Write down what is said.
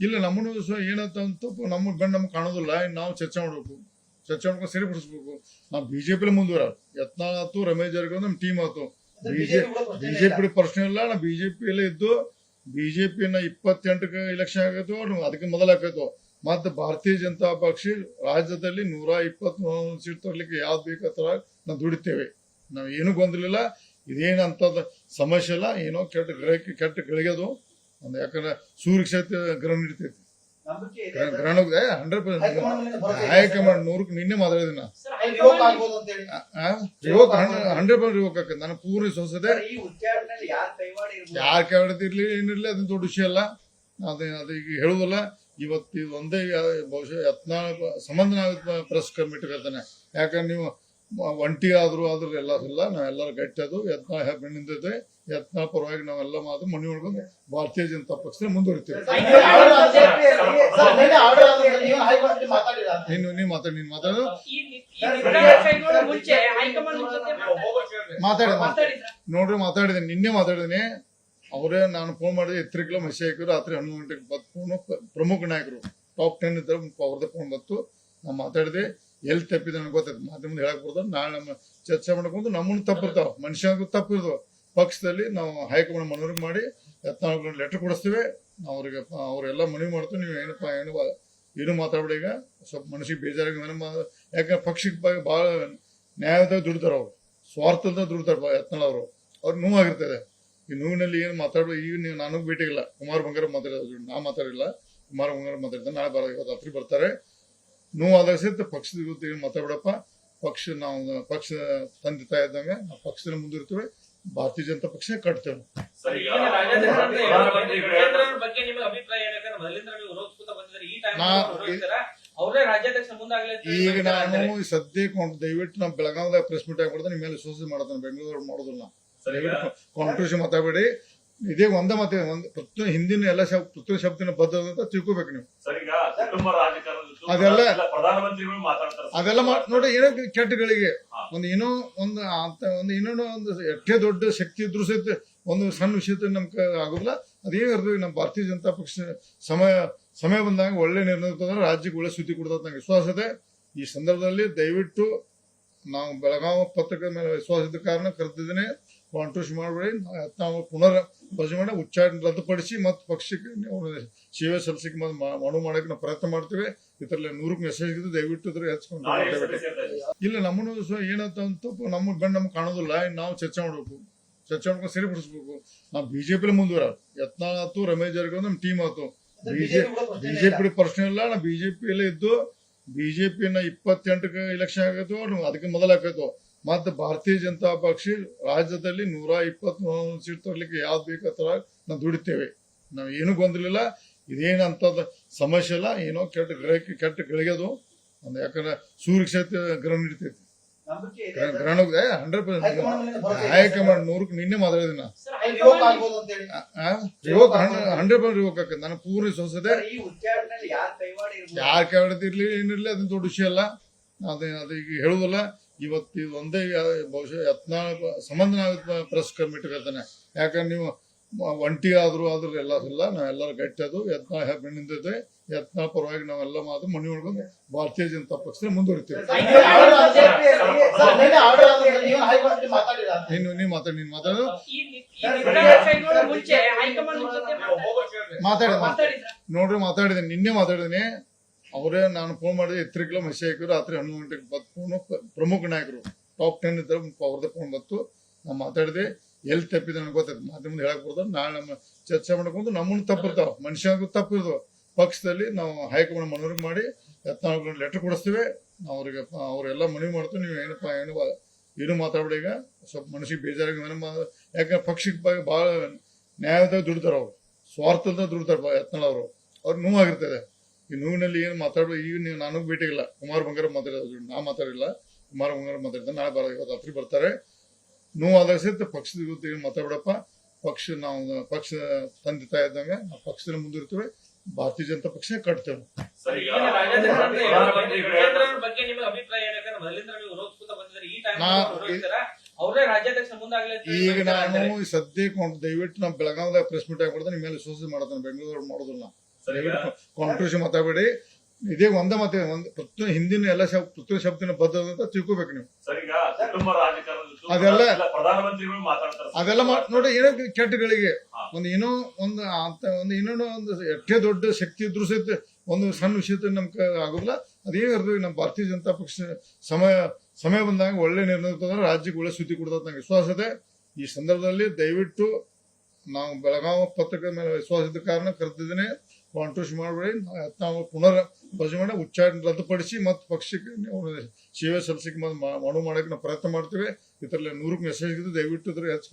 ಇಲ್ಲ ನಮ್ಮನ್ನು ಏನಂತ ನಮ್ಮ ಗಂಡು ನಮ್ಗೆ ಕಾಣೋದಿಲ್ಲ. ನಾವು ಚರ್ಚೆ ಮಾಡ್ಬೇಕು, ಚರ್ಚೆ ಮಾಡ್ಕೊಂಡು ಸರಿಪಡಿಸ್ಬೇಕು. ನಾವು ಬಿಜೆಪಿ ಮುಂದುವರ ಯತ್ನಾಳ್ ಆಯ್ತು, ರಮೇಶ್ ಜಾರಕಿಹೊಳಿ ನಮ್ಮ ಟೀಮ್ ಆಯ್ತು. ಬಿಜೆಪಿ ಪ್ರಶ್ನೆ ಇಲ್ಲ. ನಾವು ಬಿಜೆಪಿಯಲ್ಲೇ ಇದ್ದು ಬಿಜೆಪಿನ 28ಕ್ಕೆ ಎಲೆಕ್ಷನ್ ಆಗೈತು, ಅದಕ್ಕೆ ಮೊದಲು ಆಕೈತು. ಮತ್ತೆ ಭಾರತೀಯ ಜನತಾ ಪಕ್ಷ ರಾಜ್ಯದಲ್ಲಿ 120 ಸೀಟ್ ತರಲಿಕ್ಕೆ ಯಾವ್ದು ಬೇಕಾತರ ನಾವು ದುಡಿತೇವೆ. ನಾವು ಏನೂ ಗೊಂದಲಿಲ್ಲ. ಇದೇನಂತದ ಸಮಸ್ಯೆ ಇಲ್ಲ. ಏನೋ ಕೆಟ್ಟ ಗಳಿಗೆದು ಒಂದು, ಯಾಕಂದ್ರೆ ಸೂರ್ಯಕ್ಷೇತ್ರ ಗ್ರಹಣ ಇಡ್ತೈತಿ. ಗ್ರಹಣ 100% ಹೈಕಮಾಂಡ್ 100ಕ್ಕೆ ನಿನ್ನೆ ಮಾತಾಡಿದಿನ 100% ರಿವೋಕ್ ಆಕೈತಿ. ನಾನು ಪೂರ್ಣ ವಿಶ್ವಾಸದೆ. ಯಾರ ಕೈವಾಡದಿರ್ಲಿ ಏನಿರ್ಲಿ ಅದನ್ನ ದೊಡ್ಡ ವಿಷಯ ಅಲ್ಲ. ಅದು ಈಗ ಹೇಳುದಲ್ಲ. ಇವತ್ತು ಒಂದೇ ಬಹುಶಃ ಯತ್ನಾಳ್ ಸಂಬಂಧ ನಾವು ಪ್ರೆಸ್ ಕಮಿಟಿ ಇರ್ತಾನೆ. ಯಾಕಂದ್ರೆ ನೀವು ಒಂಟಿ ಆದ್ರೂ ಎಲ್ಲ ನಾವೆಲ್ಲರೂ ಗಟ್ಟಿದ್ದು ಯತ್ನಾಳ್ ಬೆನ್ನಿಂದಿದೆ. ಯತ್ನಾಳ್ ಪರವಾಗಿ ನಾವೆಲ್ಲ ಮಾತು ಮನೆ ಒಳಗೊಂಡು ಭಾರತೀಯ ಜನತಾ ಪಕ್ಷ ಮುಂದುವರಿತೇವೆ. ನೀನ್ ಮಾತಾಡೋದು ನೋಡ್ರಿ. ಮಾತಾಡಿದ್ದೀನಿ, ನಿನ್ನೆ ಮಾತಾಡಿದ್ದೀನಿ. ಅವರೇ ನಾನು ಫೋನ್ ಮಾಡಿದ್ರೆ ಎತ್ತರಿಕೆಲ್ಲ ಮೆಸೇಜ್ ಹಾಕಿದ್ರು. ರಾತ್ರಿ 11 ಗಂಟೆಗೆ ಫೋನು. ಪ್ರಮುಖ ನಾಯಕರು ಟಾಪ್ 10 ಇದ್ದಾರೆ, ಅವ್ರದ್ದು ಫೋನ್ ಬಂತು. ನಾವು ಮಾತಾಡಿದೆ. ಎಲ್ಲಿ ತಪ್ಪಿದೆ ನನಗೆ ಗೊತ್ತಾಯ್ತು. ಮಾಧ್ಯಮದ ಹೇಳಕ್ ಬರ್ತಾರೆ. ನಾಳೆ ನಮ್ಮ ಚರ್ಚೆ ಮಾಡ್ಕೊಂಡು ನಮ್ಮನ್ನು ತಪ್ಪಿರ್ತಾವ, ಮನುಷ್ಯನಿಗೂ ತಪ್ಪಿರ್ತಾವ. ಪಕ್ಷದಲ್ಲಿ ನಾವು ಹೈಕಮಾಂಡ್ ಮನವರಿಕೆ ಮಾಡಿ ಯತ್ನಾಳ್ ಲೆಟರ್ ಕೊಡಿಸ್ತೀವಿ. ಅವ್ರಿಗೆ ಅವರೆಲ್ಲ ಮನವಿ ಮಾಡ್ತೀವಿ. ನೀವು ಏನು ಮಾತಾಡ್ಬೇಡಿ. ಈಗ ಸ್ವಲ್ಪ ಮನಸ್ಸಿಗೆ ಬೇಜಾರಾಗಿ ಯಾಕಂದ್ರೆ ಪಕ್ಷಕ್ಕೆ ಭಾಳ ನ್ಯಾಯದಾಗ ದುಡಿತಾರ, ಅವ್ರು ಸ್ವಾರ್ಥದ ದುಡಿತಾರ ಯತ್ನಾಳ್ ಅವರು. ಅವ್ರಿಗೆ ನೋವಾಗಿರ್ತದೆ. ಈ ನೋವಿನಲ್ಲಿ ಏನು ಮಾತಾಡೋ. ಈಗ ನೀವು ನನಗೆ ಭೇಟಿಗಿಲ್ಲ. ಕುಮಾರ್ ಬಂಗಾರ ಮಾತಾಡೋದು, ನಾ ಮಾತಾಡಿಲ್ಲ. ಕುಮಾರ್ ಬಂಗಾರ ಮಾತಾಡಿದ. ನಾಳೆ ಇವತ್ತು ರಾತ್ರಿ ಬರ್ತಾರೆ. ನೋವಾದಾಗ ಸಹಿತ ಪಕ್ಷದ ಇವತ್ತು ಏನು ಮಾತಾಡ್ಬಿಡಪ್ಪ. ನಾವು ಪಕ್ಷ ತಂದೆ ತಾಯಿ ಇದ್ದಂಗೆ ನಾವು ಪಕ್ಷದಲ್ಲಿ ಮುಂದಿರ್ತೀವಿ. ಭಾರತೀಯ ಜನತಾ ಪಕ್ಷ ಕಟ್ತೇವೆ. ಈಗ ನಾನು ಸದ್ಯಕ್ಕೆ ದಯವಿಟ್ಟು ನಾವು ಬೆಳಗಾವದಾಗ ಪ್ರೆಸ್ ಮೀಟ್ ಆಗ್ಬಿಡ್ತಾನೆ. ನಿಮ್ಮ ಮೇಲೆ ವಿಶ್ವಾಸ ಮಾಡ್ತಾನೆ. ಬೆಂಗಳೂರು ಮಾಡೋದಿಲ್ಲ. ಕಾಂಟ್ರವರ್ಸಿ ಮಾತಾಡಬೇಡಿ. ಇದೇ ಒಂದೇ ಮಾತು. ಪ್ರತಿ ಹಿಂದಿನ ಎಲ್ಲ ಪ್ರತಿ ಶಬ್ದನ ಬದ್ಧ ಅಂತ ತಿಳ್ಕೊಬೇಕು ನೀವು. ಅದೆಲ್ಲ ನೋಡಿ. ಏನೋ ಕೆಟ್ಟಗಳಿಗೆ ಇನ್ನೊಂದು ಎಷ್ಟೇ ದೊಡ್ಡ ಶಕ್ತಿ ಇದ್ರು ಸಹಿತ ಒಂದು ಸಣ್ಣ ವಿಷಯ ನಮ್ಗೆ ಆಗೋದಿಲ್ಲ. ಅದೇನಿರ್ತದೆ. ನಮ್ಮ ಭಾರತೀಯ ಜನತಾ ಪಕ್ಷ ಸಮಯ ಬಂದಾಗ ಒಳ್ಳೆ ನಿರ್ಣಯ ತಂದ್ರೆ ರಾಜ್ಯಕ್ಕೆ ಒಳ್ಳೆ ಸುದ್ದಿ ಕೊಡ್ತದೆ ನಂಗೆ ವಿಶ್ವಾಸ ಇದೆ. ಈ ಸಂದರ್ಭದಲ್ಲಿ ದಯವಿಟ್ಟು ನಾವು ಬೆಳಗಾವಿ ಪತ್ರಿಕೆ ಮೇಲೆ ವಿಶ್ವಾಸ ಇದ್ದ ಕಾರಣ ಕರೆದಿದ್ದೇನೆ. ಕಾಂಟ್ರವರ್ಸಿ ಮಾಡಬೇಡಿ. ನಾವು ಪುನರ್ ಪರಿಚಯ ಮಾಡಿ ಉಚ್ಚಾಟನೆ ರದ್ದುಪಡಿಸಿ ಮತ್ತು ಪಕ್ಷಕ್ಕೆ ಸೇವೆ ಸಲ್ಲಿಸಕ್ಕೆ ಮನವಿ ಮಾಡಕ್ಕೆ ನಾವು ಪ್ರಯತ್ನ ಮಾಡ್ತೀವಿ. ಇದರಲ್ಲಿ 100ಕ್ಕೆ ಮೆಸೇಜ್ ಇದ್ದು ದಯವಿಟ್ಟು ಹೆಚ್ಚಿಕೊಂಡು. ಇಲ್ಲ ನಮ್ಮನ್ನು ಏನಂತ ನಮ್ಮ ಗಂಡು ನಮ್ಗೆ ಕಾಣೋದಿಲ್ಲ. ನಾವು ಚರ್ಚೆ ಮಾಡ್ಬೇಕು, ಚರ್ಚೆ ಮಾಡ್ಕೊಂಡು ಸರಿಪಡಿಸ್ಬೇಕು. ನಾವು ಬಿಜೆಪಿ ಮುಂದುವರ ಯತ್ನಾಳ್ ಆಯ್ತು, ರಮೇಶ್ ಜಾರಕಿಹೊಳಿ ನಮ್ಮ ಟೀಮ್ ಆಯ್ತು. ಬಿಜೆಪಿ ಪ್ರಶ್ನೆ ಇಲ್ಲ. ನಾವು ಬಿಜೆಪಿಯಲ್ಲೇ ಇದ್ದು ಬಿಜೆಪಿನ 28ಕ್ಕೆ ಎಲೆಕ್ಷನ್ ಆಗೈತು, ಅದಕ್ಕೆ ಮೊದಲು ಆಕೈತು. ಮತ್ತೆ ಭಾರತೀಯ ಜನತಾ ಪಕ್ಷ ರಾಜ್ಯದಲ್ಲಿ 120 ಸೀಟ್ ತರಲಿಕ್ಕೆ ಯಾವ್ದು ಬೇಕಾತರ ನಾವು ದುಡಿತೇವೆ. ನಾವು ಏನೂ ಗೊಂದಲಿಲ್ಲ. ಇದೇನಂತದ ಸಮಸ್ಯೆ ಇಲ್ಲ. ಏನೋ ಕೆಟ್ಟ ಗಳಿಗೆದು ಒಂದು, ಯಾಕಂದ್ರೆ ಸೂರ್ಯಕ್ಷೇತ್ರ ಗ್ರಹಣ ಇಡ್ತೈತಿ. ಗ್ರಹಣ 100% ಹೈಕಮಾಂಡ್ 100ಕ್ಕೆ ನಿನ್ನೆ ಮಾತಾಡಿದಿನ 100% ರಿವೋಕ್ ಆಕೈತಿ. ನಾನು ಪೂರ್ಣ ವಿಶ್ವಾಸದೆ. ಯಾರ ಕೈವಾಡದಿರ್ಲಿ ಏನಿರ್ಲಿ ಅದನ್ನ ದೊಡ್ಡ ವಿಷಯ ಅಲ್ಲ. ಅದು ಈಗ ಹೇಳುದಲ್ಲ. ಇವತ್ತು ಒಂದೇ ಬಹುಶಃ ಯತ್ನಾಳ್ ಸಂಬಂಧ ನಾವು ಪ್ರೆಸ್ ಕಮಿಟಿ ಇರ್ತಾನೆ. ಯಾಕಂದ್ರೆ ನೀವು ಒಂಟಿ ಆದ್ರೂ ಎಲ್ಲ ನಾವೆಲ್ಲರೂ ಗಟ್ಟಿದ್ದು. ಯತ್ನಾಳ್ ಬೆನ್ನಿಂದಿದೆ. ಯತ್ನಾಳ್ ಪರವಾಗಿ ನಾವೆಲ್ಲ ಮಾತು ಮನೆ ಒಳಗೊಂಡು ಭಾರತೀಯ ಜನತಾ ಪಕ್ಷ ಮುಂದುವರಿತೇವೆ. ನೀನ್ ಮಾತಾಡೋದು ನೋಡ್ರಿ. ಮಾತಾಡಿದ್ದೀನಿ, ನಿನ್ನೆ ಮಾತಾಡಿದ್ದೀನಿ. ಅವರೇ ನಾನು ಫೋನ್ ಮಾಡಿದ್ರೆ ಎತ್ತರಿಕೆಲ್ಲ ಮೆಸೇಜ್ ಹಾಕಿದ್ರು. ರಾತ್ರಿ 11 ಗಂಟೆಗೆ ಫೋನು. ಪ್ರಮುಖ ನಾಯಕರು ಟಾಪ್ 10 ಇದ್ದಾರೆ, ಅವ್ರದ್ದು ಫೋನ್ ಬಂತು. ನಾವು ಮಾತಾಡಿದೆ. ಎಲ್ಲಿ ತಪ್ಪಿದೆ ನನಗೆ ಗೊತ್ತಾಯ್ತು. ಮಾಧ್ಯಮದ ಹೇಳಕ್ ಬರ್ತಾರೆ. ನಾಳೆ ನಮ್ಮ ಚರ್ಚೆ ಮಾಡ್ಕೊಂಡು ನಮ್ಮನ್ನು ತಪ್ಪಿರ್ತಾವ, ಮನುಷ್ಯನಿಗೂ ತಪ್ಪಿರ್ತಾವ. ಪಕ್ಷದಲ್ಲಿ ನಾವು ಹೈಕಮಾಂಡ್ ಮನವರಿಕೆ ಮಾಡಿ ಯತ್ನಾಳ್ ಲೆಟರ್ ಕೊಡಿಸ್ತೀವಿ. ಅವ್ರಿಗೆ ಅವರೆಲ್ಲ ಮನವಿ ಮಾಡ್ತೀವಿ. ನೀವು ಏನು ಮಾತಾಡ್ಬೇಡಿ. ಈಗ ಸ್ವಲ್ಪ ಮನಸ್ಸಿಗೆ ಬೇಜಾರಾಗಿ ಯಾಕಂದ್ರೆ ಪಕ್ಷಕ್ಕೆ ಭಾಳ ನ್ಯಾಯದಾಗ ದುಡಿತಾರ, ಅವ್ರು ಸ್ವಾರ್ಥದ ದುಡಿತಾರ ಯತ್ನಾಳ್ ಅವರು. ಅವ್ರಿಗೆ ನೋವಾಗಿರ್ತದೆ. ಈ ನೋವಿನಲ್ಲಿ ಏನು ಮಾತಾಡೋ. ಈಗ ನೀವು ನನಗೆ ಭೇಟಿಗಿಲ್ಲ. ಕುಮಾರ್ ಬಂಗಾರ ಮಾತಾಡೋದು, ನಾ ಮಾತಾಡಿಲ್ಲ. ಕುಮಾರ್ ಬಂಗಾರ ಮಾತಾಡಿದ. ನಾಳೆ ಇವತ್ತು ರಾತ್ರಿ ಬರ್ತಾರೆ. ನೋವಾದಾಗ ಸಹಿತ ಪಕ್ಷದ ಇವತ್ತು ಏನು ಮಾತಾಡ್ಬಿಡಪ್ಪ. ಪಕ್ಷ ತಂದೆ ತಾಯಿ ಇದ್ದಂಗೆ ನಾವು ಪಕ್ಷದಲ್ಲಿ ಮುಂದಿರ್ತೀವಿ. ಭಾರತೀಯ ಜನತಾ ಪಕ್ಷ ಕಟ್ತೇವೆ. ಈಗ ನಾನು ಸದ್ಯಕ್ಕೆ ದಯವಿಟ್ಟು ನಾವು ಬೆಳಗಾವದಾಗ ಪ್ರೆಸ್ ಮೀಟ್ ಆಗ್ಬಿಡ್ತಾನೆ. ನಿಮ್ಮ ಮೇಲೆ ವಿಶ್ವಾಸ ಮಾಡ್ತಾನೆ. ಬೆಂಗಳೂರು ಮಾಡೋದಿಲ್ಲ. ಕಾಂಟ್ರವರ್ಸಿ ಮಾತಾಡಬೇಡಿ. ಇದೇ ಒಂದ ಮಾತೆ ಪ್ರತಿ ಹಿಂದಿನ ಎಲ್ಲ ಪ್ರತಿಯೊಂದು ಶಬ್ದನ ಬದ್ಧ ಅಂತ ತಿಳ್ಕೊಬೇಕು ನೀವು. ಅದೆಲ್ಲ ಪ್ರಧಾನಮಂತ್ರಿಗಳು ಮಾತಾಡ್ತಾರೆ, ಅದೆಲ್ಲ ನೋಡಿ ಏನೋ ಕೆಟ್ಟಗಳಿಗೆ ಒಂದು ಏನೋ ಒಂದು ಇನ್ನೊಂದು ಒಂದು ಎಷ್ಟೇ ದೊಡ್ಡ ಶಕ್ತಿ ಇದ್ರು ಸಹಿತ ಒಂದು ಸಣ್ಣ ವಿಷಯ ನಮ್ಗೆ ಆಗೋದಿಲ್ಲ. ಅದೇನಿರ್ತದೆ ನಮ್ಮ ಭಾರತೀಯ ಜನತಾ ಪಕ್ಷ ಸಮಯ ಬಂದಾಗ ಒಳ್ಳೆ ನಿರ್ಣಯ ತಂದ್ರೆ ರಾಜ್ಯಕ್ಕೆ ಒಳ್ಳೆ ಸುದ್ದಿ ಕೊಡ್ತದೆ ನಂಗೆ ವಿಶ್ವಾಸ ಇದೆ. ಈ ಸಂದರ್ಭದಲ್ಲಿ ದಯವಿಟ್ಟು ನಾವು ಬೆಳಗಾವಿ ಪತ್ರಿಕೆ ಮೇಲೆ ವಿಶ್ವಾಸ ಇದ್ದ ಕಾರಣ ಕರೆದಿದ್ದೇನೆ. ಕಾಂಟ್ರವರ್ಸಿ ಮಾಡಬೇಡಿ. ನಾವು ಪುನರ್ ಪರಿಶೀಲನೆ ಮಾಡಿ ಉಚ್ಚಾಟನೆ ರದ್ದುಪಡಿಸಿ ಮತ್ತು ಪಕ್ಷಕ್ಕೆ ಸೇವೆ ಸಲ್ಲಿಸಕ್ಕೆ ಮನವಿ ಮಾಡಕ್ಕೆ ನಾವು ಪ್ರಯತ್ನ ಮಾಡ್ತೇವೆ. ಇದರಲ್ಲಿ 100ಕ್ಕೆ ಮೆಸೇಜ್ ಇದೆ, ದಯವಿಟ್ಟು ಇದ್ರ ಹೆಚ್ಚು